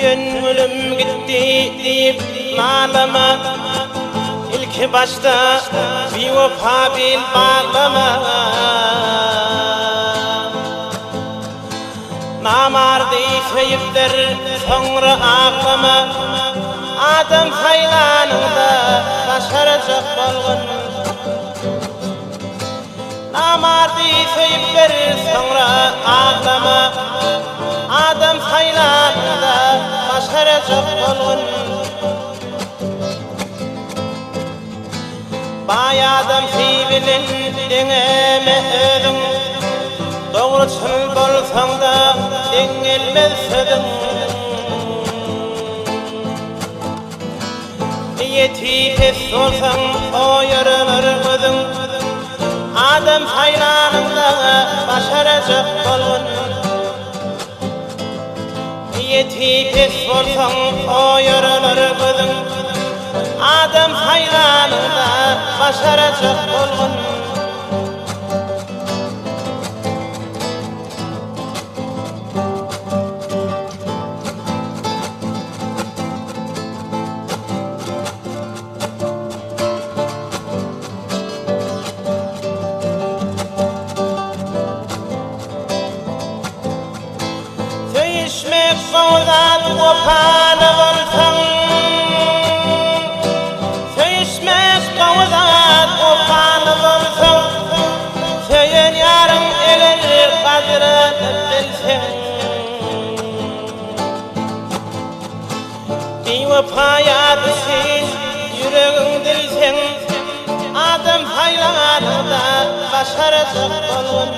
Söyüngülüm gitti deyip nalama, İlk başta bir vefa bil bağlama. Namardı feyipler sonra ağlama, Adam haylanında başaracak bolgun. Namardı feyipler sonra ağlama, Adam haylanında başaracak bolgun. Bay adam fiilin deneme ödün, Doğruçul bolsaň da deňelmez södüň. Niyeti pes bolsaň oýarlar gözüň, Adam haýlanynda başarajak bolgun. Niyeti pes bolsaň oýarlar gözüň, Adam haýlanynda başarajak bolgun. Söyüşmek bowzat wopany bolsaň, Söyüşmek bowzat wopany bolsaň, Söyen ýarym eler gadryny bilseň. Bewefa düşýän ýüregiň dilseň, Adam haýlanynda başarajak bolgun.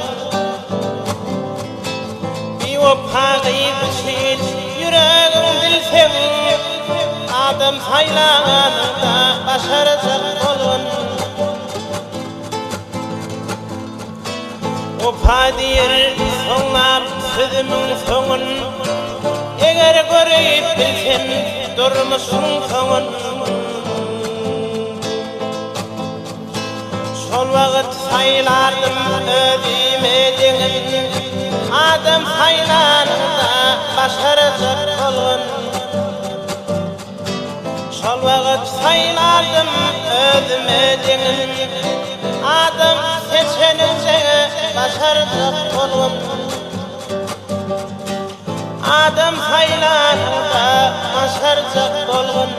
Bewefa düşýän ýüregiň dilseň, Adam haýlanynda başarajak bolgun. Wefa diýer soňlap sözümiň soňun, Eger görüp bilsen durmuşyň soňun. Şol wagt saýlardym özüme deňin, Adam haýlanynda başarajak bolgun. Şol wagt saýlardym özüme deňin, Adam seçenince başarajak bolgun. Adam haýlanynda başarajak bolgun.